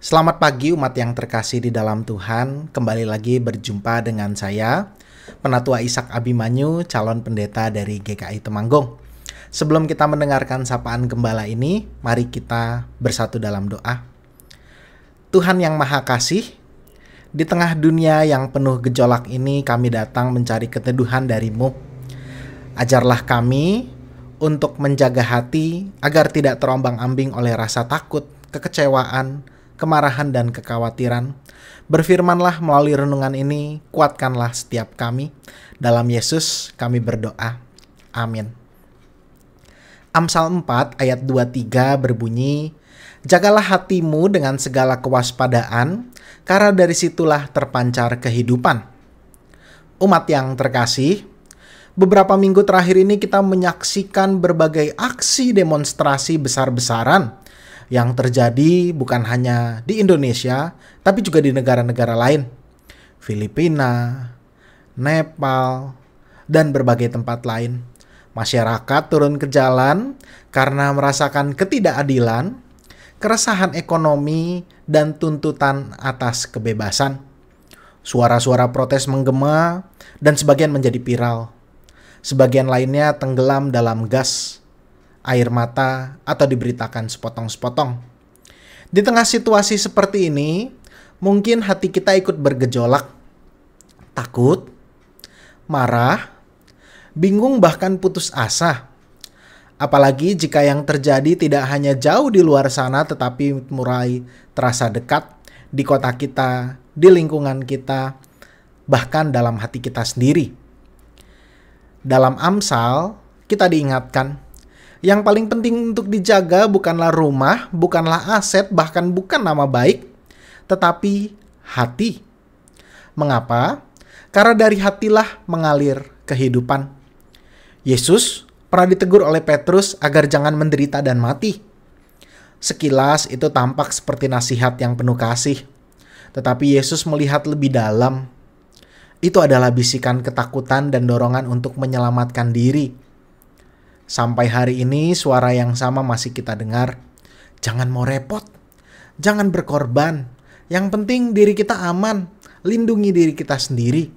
Selamat pagi umat yang terkasih di dalam Tuhan. Kembali lagi berjumpa dengan saya, Penatua Ishak Abimanyu, calon pendeta dari GKI Temanggung. Sebelum kita mendengarkan sapaan gembala ini, mari kita bersatu dalam doa. Tuhan yang Maha Kasih, di tengah dunia yang penuh gejolak ini kami datang mencari keteduhan dari-Mu. Ajarlah kami untuk menjaga hati agar tidak terombang-ambing oleh rasa takut, kekecewaan, kemarahan dan kekhawatiran. Berfirmanlah melalui renungan ini, kuatkanlah setiap kami. Dalam Yesus kami berdoa. Amin. Amsal 4 ayat 23 berbunyi, "Jagalah hatimu dengan segala kewaspadaan, karena dari situlah terpancar kehidupan." Umat yang terkasih, beberapa minggu terakhir ini kita menyaksikan berbagai aksi demonstrasi besar-besaran yang terjadi bukan hanya di Indonesia, tapi juga di negara-negara lain. Filipina, Nepal, dan berbagai tempat lain. Masyarakat turun ke jalan karena merasakan ketidakadilan, keresahan ekonomi, dan tuntutan atas kebebasan. Suara-suara protes menggema dan sebagian menjadi viral. Sebagian lainnya tenggelam dalam gas, air mata, atau diberitakan sepotong-sepotong. Di tengah situasi seperti ini, mungkin hati kita ikut bergejolak. Takut, marah, bingung bahkan putus asa. Apalagi jika yang terjadi tidak hanya jauh di luar sana tetapi mulai terasa dekat di kota kita, di lingkungan kita, bahkan dalam hati kita sendiri. Dalam Amsal, kita diingatkan, yang paling penting untuk dijaga bukanlah rumah, bukanlah aset, bahkan bukan nama baik, tetapi hati. Mengapa? Karena dari hatilah mengalir kehidupan. Yesus pernah ditegur oleh Petrus agar jangan menderita dan mati. Sekilas itu tampak seperti nasihat yang penuh kasih, tetapi Yesus melihat lebih dalam. Itu adalah bisikan ketakutan dan dorongan untuk menyelamatkan diri. Sampai hari ini suara yang sama masih kita dengar. Jangan mau repot, jangan berkorban. Yang penting diri kita aman, lindungi diri kita sendiri.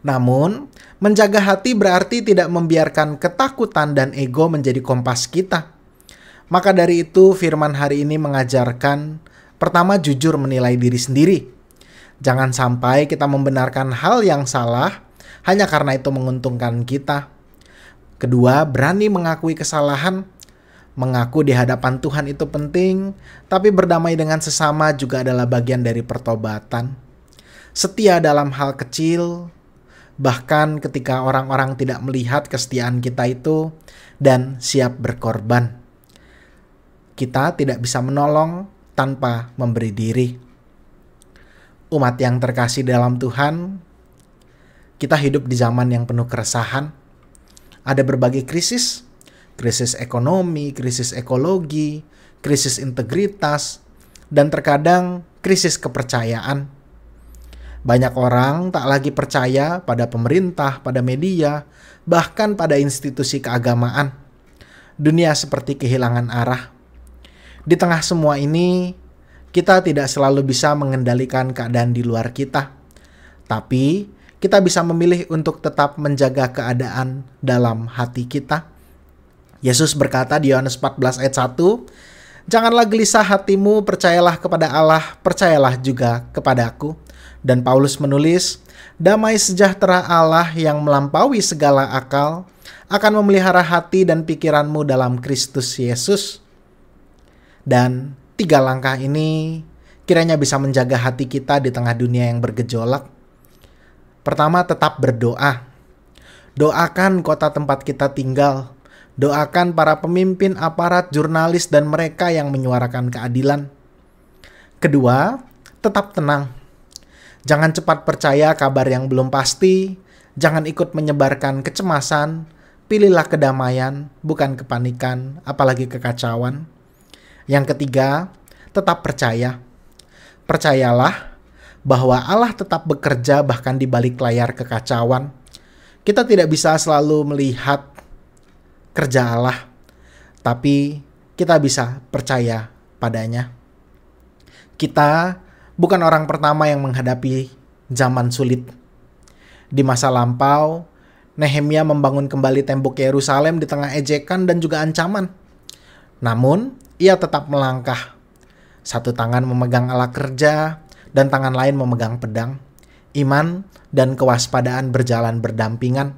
Namun, menjaga hati berarti tidak membiarkan ketakutan dan ego menjadi kompas kita. Maka dari itu firman hari ini mengajarkan, pertama jujur menilai diri sendiri. Jangan sampai kita membenarkan hal yang salah hanya karena itu menguntungkan kita. Kedua, berani mengakui kesalahan. Mengaku di hadapan Tuhan itu penting, tapi berdamai dengan sesama juga adalah bagian dari pertobatan. Setia dalam hal kecil, bahkan ketika orang-orang tidak melihat kesetiaan kita itu, dan siap berkorban. Kita tidak bisa menolong tanpa memberi diri. Umat yang terkasih dalam Tuhan, kita hidup di zaman yang penuh keresahan. Ada berbagai krisis ekonomi, krisis ekologi, krisis integritas, dan terkadang krisis kepercayaan. Banyak orang tak lagi percaya pada pemerintah, pada media, bahkan pada institusi keagamaan. Dunia seperti kehilangan arah. Di tengah semua ini, kita tidak selalu bisa mengendalikan keadaan di luar kita. Tapi kita bisa memilih untuk tetap menjaga keadaan dalam hati kita. Yesus berkata di Yohanes 14 ayat 1, "Janganlah gelisah hatimu, percayalah kepada Allah, percayalah juga kepadaku." Dan Paulus menulis, "Damai sejahtera Allah yang melampaui segala akal akan memelihara hati dan pikiranmu dalam Kristus Yesus." Dan 3 langkah ini kiranya bisa menjaga hati kita di tengah dunia yang bergejolak. Pertama, tetap berdoa. Doakan kota tempat kita tinggal. Doakan para pemimpin, aparat, jurnalis, dan mereka yang menyuarakan keadilan. Kedua, tetap tenang. Jangan cepat percaya kabar yang belum pasti. Jangan ikut menyebarkan kecemasan. Pilihlah kedamaian, bukan kepanikan, apalagi kekacauan. Yang ketiga, tetap percaya. Percayalah bahwa Allah tetap bekerja bahkan di balik layar kekacauan. Kita tidak bisa selalu melihat kerja Allah, tapi kita bisa percaya padanya. Kita bukan orang pertama yang menghadapi zaman sulit. Di masa lampau, Nehemia membangun kembali tembok Yerusalem di tengah ejekan dan juga ancaman. Namun, ia tetap melangkah. Satu tangan memegang alat kerja dan tangan lain memegang pedang. Iman dan kewaspadaan berjalan berdampingan.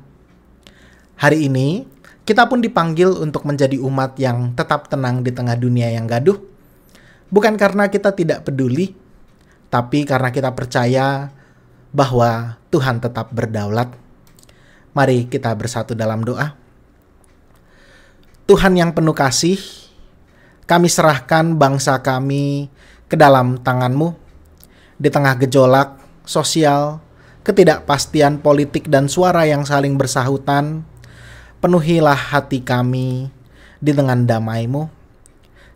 Hari ini, kita pun dipanggil untuk menjadi umat yang tetap tenang di tengah dunia yang gaduh. Bukan karena kita tidak peduli, tapi karena kita percaya bahwa Tuhan tetap berdaulat. Mari kita bersatu dalam doa. Tuhan yang penuh kasih, kami serahkan bangsa kami ke dalam tangan-Mu. Di tengah gejolak sosial, ketidakpastian politik dan suara yang saling bersahutan, penuhilah hati kami dengan damai-Mu.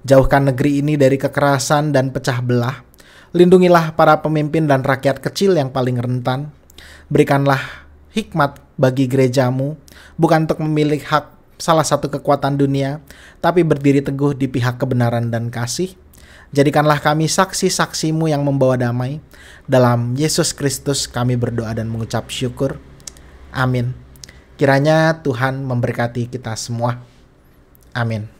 Jauhkan negeri ini dari kekerasan dan pecah belah. Lindungilah para pemimpin dan rakyat kecil yang paling rentan. Berikanlah hikmat bagi gereja-Mu, bukan untuk memilih hak salah satu kekuatan dunia, tapi berdiri teguh di pihak kebenaran dan kasih. Jadikanlah kami saksi-saksi-Mu yang membawa damai. Dalam Yesus Kristus kami berdoa dan mengucap syukur. Amin. Kiranya Tuhan memberkati kita semua. Amin.